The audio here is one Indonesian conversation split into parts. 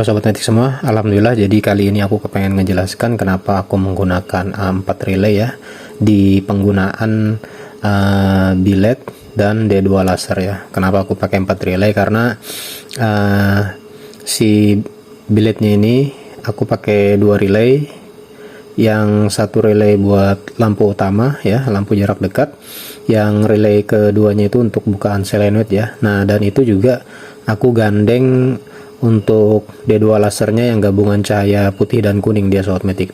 Sobat Matic semua, alhamdulillah. Jadi kali ini aku kepengen ngejelaskan kenapa aku menggunakan 4 relay ya di penggunaan billet dan D2 laser ya. Kenapa aku pakai 4 relay? Karena si billetnya ini aku pakai 2 relay, yang satu relay buat lampu utama ya, lampu jarak dekat, yang relay keduanya itu untuk bukaan selenoid ya. Nah, dan itu juga aku gandeng untuk D2 lasernya yang gabungan cahaya putih dan kuning dia, Sobat Matic.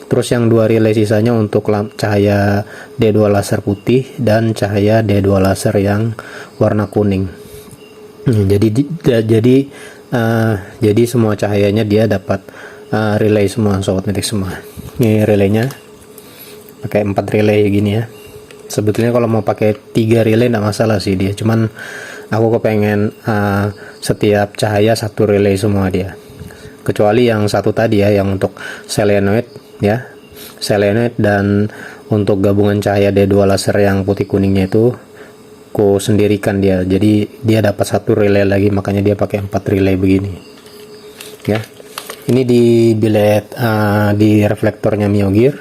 Terus yang 2 relay sisanya untuk cahaya D2 laser putih dan cahaya D2 laser yang warna kuning. Jadi semua cahayanya dia dapat relay semua, Sobat Matic semua. Ini relaynya pakai 4 relay gini ya. Sebetulnya kalau mau pakai 3 relay enggak masalah sih dia, cuman aku kepengen setiap cahaya satu relay semua dia, kecuali yang satu tadi ya, yang untuk selenoid ya, selenoid, dan untuk gabungan cahaya D2 laser yang putih kuningnya itu ku sendirikan dia, jadi dia dapat satu relay lagi, makanya dia pakai 4 relay begini ya. Ini di billet di reflektornya Mio Gear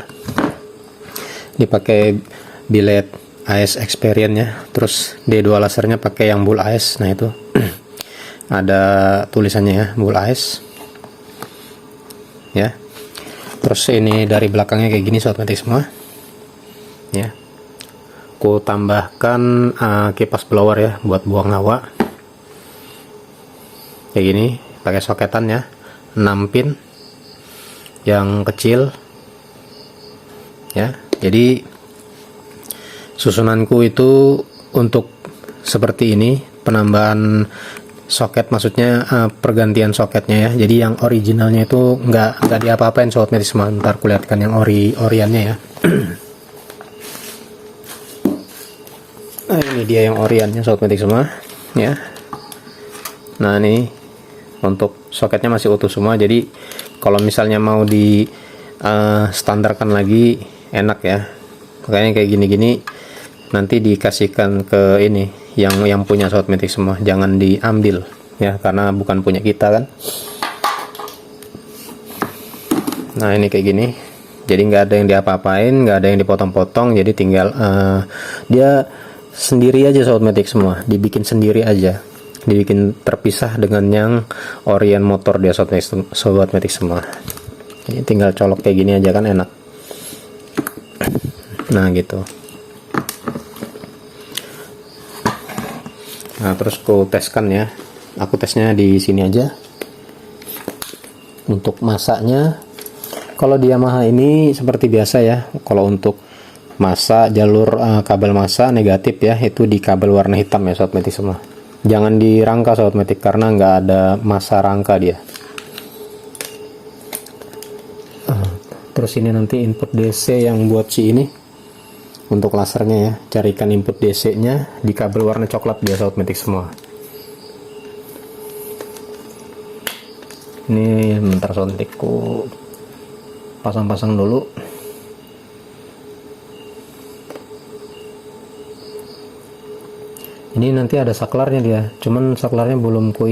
dipakai billet AS Experience ya. Terus D2 lasernya pakai yang bull AS. Nah itu ada tulisannya ya, bull AS ya. Terus ini dari belakangnya kayak gini, Sobat Matic semua ya. Ku tambahkan kipas blower ya buat buang hawa kayak gini, pakai soketan ya, 6 pin yang kecil ya. Jadi susunanku itu untuk seperti ini, penambahan soket, maksudnya pergantian soketnya ya. Jadi yang originalnya itu nggak diapa-apain, Sobat Matic semua. Ntar kulihatkan yang oriannya ya. Nah ini dia yang oriannya, Sobat Matic semua ya. Nah ini untuk soketnya masih utuh semua, jadi kalau misalnya mau di standarkan lagi enak ya. Makanya kayak gini-gini nanti dikasihkan ke ini yang punya, Sobat Matic semua, jangan diambil ya, karena bukan punya kita kan. Nah ini kayak gini, jadi nggak ada yang diapa-apain, nggak ada yang dipotong-potong, jadi tinggal dia sendiri aja, Sobat Matic semua, dibikin sendiri aja, dibikin terpisah dengan yang orian motor dia, Sobat Matic semua. Jadi tinggal colok kayak gini aja kan, enak. Nah gitu. Nah terus aku teskan ya, aku tesnya di sini aja. Untuk masanya, kalau di Yamaha ini seperti biasa ya, kalau untuk masa jalur kabel masa negatif ya, itu di kabel warna hitam ya, Sobat Matic semua. Jangan di rangka, Sobat Matic, karena nggak ada masa rangka dia. Terus ini nanti input DC yang buat si ini untuk lasernya ya, carikan input DC nya di kabel warna coklat dia, Sobat Matic semua. Ini bentar, Sobat Matic, ku pasang-pasang dulu. Ini nanti ada saklarnya dia, cuman saklarnya belum ku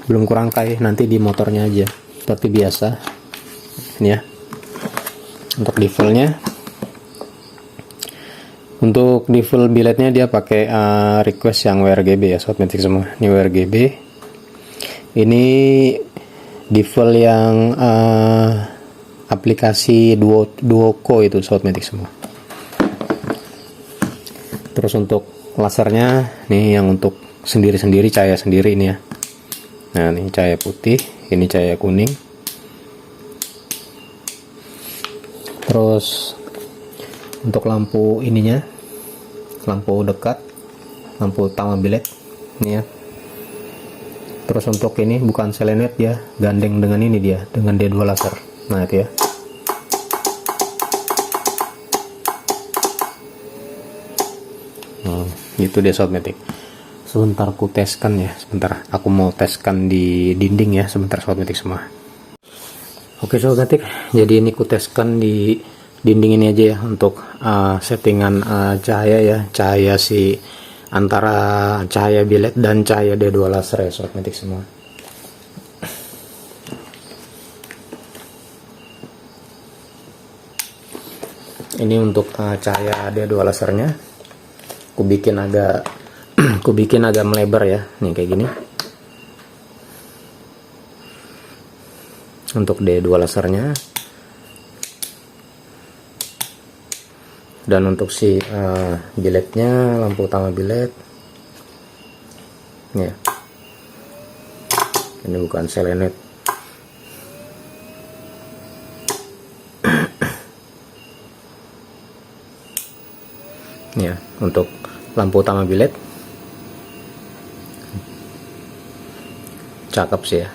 rangkai, nanti di motornya aja seperti biasa ini ya. Untuk divelnya, untuk divel billetnya dia pakai request yang WRGB ya, Sobat Matic semua. Ini WRGB, ini divel yang aplikasi Duoco itu, Sobat Matic semua. Terus untuk lasernya nih yang untuk sendiri-sendiri, cahaya sendiri ini ya. Nah ini cahaya putih, ini cahaya kuning. Terus untuk lampu ininya, lampu dekat, lampu utama billet ini ya. Terus untuk ini bukan selenoid ya, gandeng dengan ini dia, dengan D2 laser. Nah itu ya. Gitu deh, Sobat Matic. Sebentar aku teskan ya, sebentar aku mau teskan di dinding ya, sebentar, Sobat Matic semua. Oke, Sobat Matic, jadi ini ku teskan di dinding ini aja ya, untuk settingan cahaya ya, cahaya si antara cahaya bilet dan cahaya D2 laser ya sobat metik semua. Ini untuk cahaya D2 lasernya aku bikin agak melebar ya, nih kayak gini. Untuk D2 lasernya, dan untuk si biletnya, lampu utama bilet ya, ini bukan selenet. Ya, untuk lampu utama bilet cakep sih ya.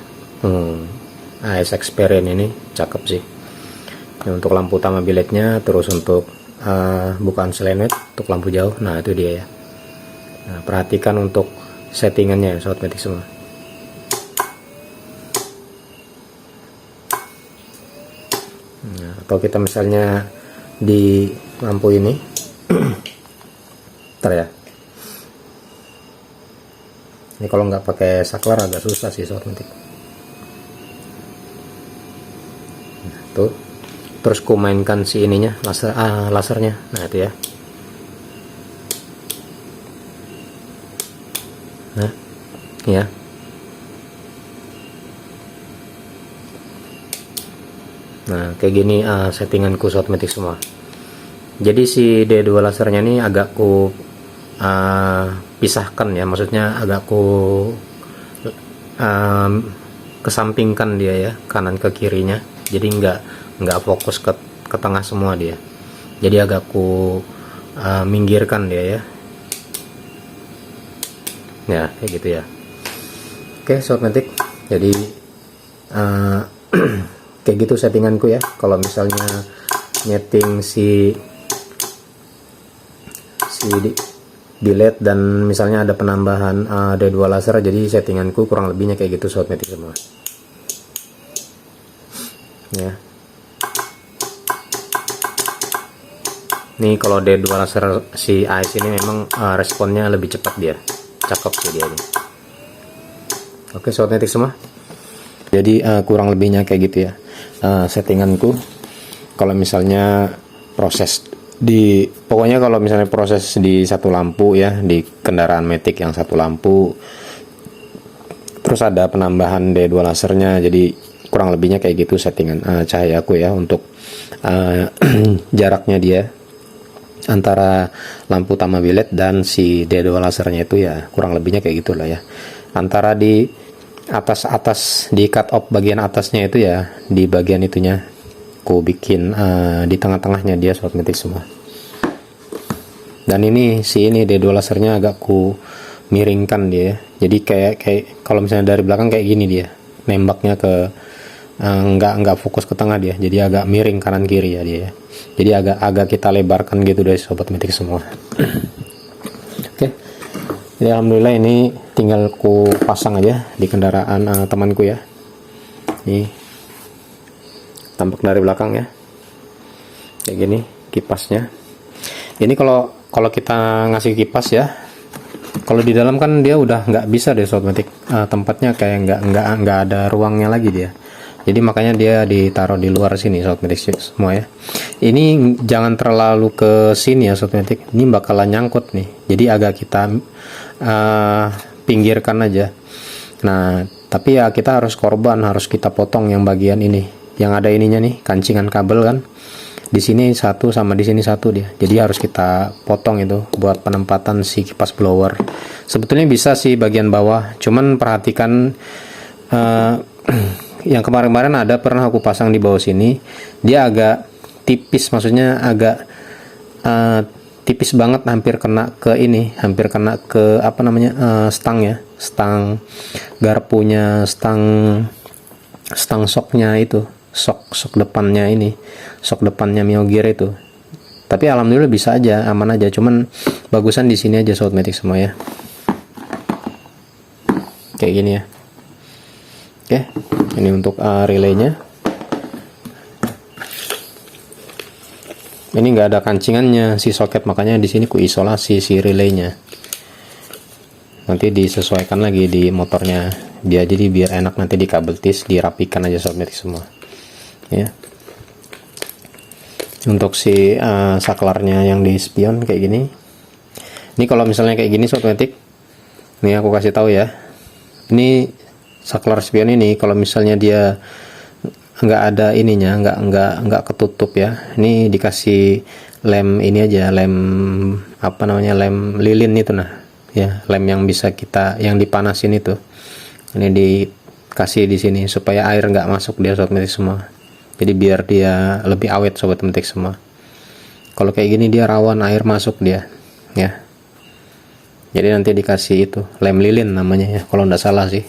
AS Experience ini cakep sih. Ini untuk lampu utama biletnya, terus untuk bukan selenet, untuk lampu jauh. Nah itu dia ya. Nah, perhatikan untuk settingannya sobat metik semua. Nah, atau kita misalnya di lampu ini ntar ya, ini kalau nggak pakai saklar agak susah sih sobat metik. Nah, tuh terus ku mainkan si ininya, lasernya. Nah itu ya. Nah ya, nah kayak gini settinganku sobat metik semua. Jadi si D2 lasernya ini agak ku pisahkan ya, maksudnya agak ku kesampingkan dia ya, kanan ke kirinya. Jadi nggak fokus ke tengah semua dia. Jadi agak ku minggirkan dia ya. Ya kayak gitu ya. Oke sobat metik, jadi kayak gitu settinganku ya. Kalau misalnya nyeting si bilet dan misalnya ada penambahan D2 laser, jadi settinganku kurang lebihnya kayak gitu sobat metik semua ya. Nih kalau D2 laser si AS ini memang responnya lebih cepat dia, cakep sih dia ini. Oke sobat metik semua, jadi kurang lebihnya kayak gitu ya settinganku. Kalau misalnya pokoknya kalau misalnya proses di satu lampu ya, di kendaraan metik yang satu lampu, terus ada penambahan D2 lasernya, jadi kurang lebihnya kayak gitu settingan cahayaku ya. Untuk jaraknya dia antara lampu utama bilet dan si D2 lasernya itu ya kurang lebihnya kayak gitulah ya. Antara di atas di cut off bagian atasnya itu ya, di bagian itunya aku bikin di tengah-tengahnya dia sobat metik semua. Dan ini D2 lasernya agak ku miringkan dia, jadi kayak kalau misalnya dari belakang kayak gini dia nembaknya ke nggak fokus ke tengah dia, jadi agak miring kanan kiri ya dia. Jadi agak kita lebarkan gitu deh sobat metik semua. Oke, jadi alhamdulillah ini tinggal ku pasang aja di kendaraan temanku ya. Ini tampak dari belakang ya, kayak gini kipasnya. Ini kalau kita ngasih kipas ya, kalau di dalam kan dia udah nggak bisa deh sobat metik, tempatnya kayak nggak ada ruangnya lagi dia. Jadi makanya dia ditaruh di luar sini sobat metik semua ya. Ini jangan terlalu ke sini ya sobat metik, ini bakalan nyangkut nih. Jadi agak kita pinggirkan aja. Nah tapi ya kita harus harus kita potong yang bagian ini, yang ada ininya nih, kancingan kabel kan. Di sini satu sama di sini satu dia. Jadi harus kita potong itu buat penempatan si kipas blower. Sebetulnya bisa sih bagian bawah, cuman perhatikan yang kemarin-kemarin ada pernah aku pasang di bawah sini, dia agak tipis, maksudnya agak tipis banget, hampir kena ke ini, hampir kena ke apa namanya stang ya, stang garpunya, stang shocknya itu, shock depannya ini, shock depannya Mio Gear itu. Tapi alhamdulillah bisa aja, aman aja, cuman bagusan di sini aja sobat metik semua ya, kayak gini ya. Oke, ini untuk relaynya. Ini nggak ada kancingannya si soket, makanya di sini ku isolasi si relaynya. nanti disesuaikan lagi di motornya dia, jadi biar enak nanti di kabel tis dirapikan aja sobat metik semua ya. Untuk si saklarnya yang di spion kayak gini, ini kalau misalnya kayak gini sobat metik, nih aku kasih tahu ya, ini saklar spion ini kalau misalnya dia nggak ada ininya, nggak ketutup ya, ini dikasih lem ini aja, lem apa namanya, lem lilin itu nah ya, lem yang bisa kita yang dipanasin itu, ini dikasih di sini supaya air nggak masuk dia sobat metik semua, jadi biar dia lebih awet sobat metik semua. Kalau kayak gini dia rawan air masuk dia ya, jadi nanti dikasih itu lem lilin namanya ya kalau nggak salah sih.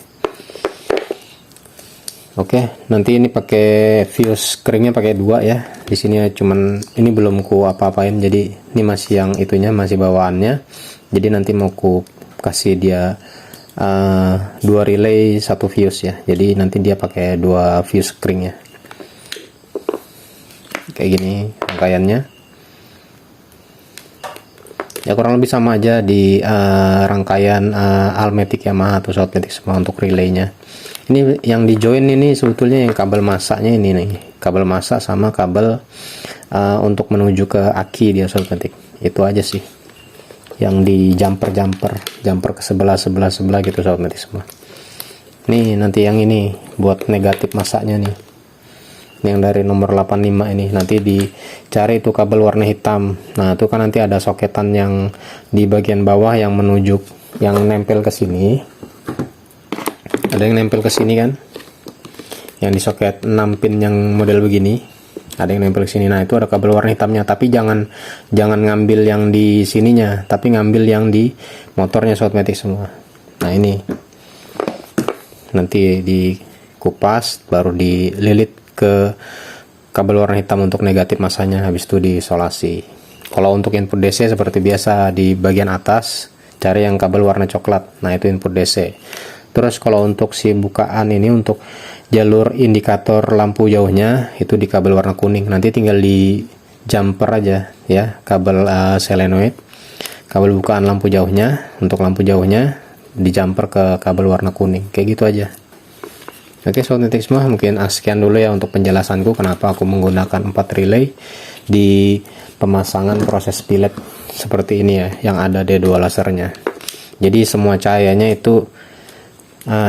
Oke, nanti ini pakai fuse keringnya pakai 2 ya. Di sini cuman ini belum ku apa-apain, jadi ini masih yang itunya, masih bawaannya. Jadi nanti mau ku kasih dia 2 relay 1 fuse ya. Jadi nanti dia pakai 2 fuse keringnya. Kayak gini rangkaiannya. Ya kurang lebih sama aja di rangkaian Almatic Yamaha atau Soundmatic semua untuk relaynya. Ini yang di join ini sebetulnya yang kabel masaknya ini nih, kabel masak sama kabel untuk menuju ke aki dia Soundmatic. Itu aja sih yang di jumper ke sebelah gitu Soundmatic semua. Nih nanti yang ini buat negatif masaknya nih, yang dari nomor 85 ini nanti dicari itu kabel warna hitam. Nah itu kan nanti ada soketan yang di bagian bawah yang menuju, yang nempel ke sini, ada yang nempel ke sini kan, yang di soket 6 pin yang model begini, ada yang nempel ke sini. Nah itu ada kabel warna hitamnya, tapi jangan ngambil yang di sininya, tapi ngambil yang di motornya Soundmatic semua. Nah ini nanti dikupas baru dililit ke kabel warna hitam untuk negatif masanya, habis itu diisolasi. Kalau untuk input DC seperti biasa di bagian atas cari yang kabel warna coklat, nah itu input DC. Terus kalau untuk si bukaan ini untuk jalur indikator lampu jauhnya itu di kabel warna kuning, nanti tinggal di jumper aja ya kabel solenoid, kabel bukaan lampu jauhnya, untuk lampu jauhnya di jumper ke kabel warna kuning, kayak gitu aja. Oke Soundmatic semua, mungkin sekian dulu ya untuk penjelasanku kenapa aku menggunakan 4 relay di pemasangan proses pilot seperti ini ya, yang ada D2 lasernya. Jadi semua cahayanya itu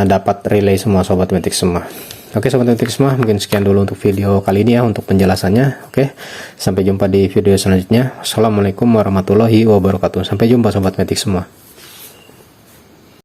dapat relay semua Soundmatic semua. Oke Soundmatic semua, mungkin sekian dulu untuk video kali ini ya untuk penjelasannya. Oke, sampai jumpa di video selanjutnya. Assalamualaikum warahmatullahi wabarakatuh. Sampai jumpa Soundmatic semua.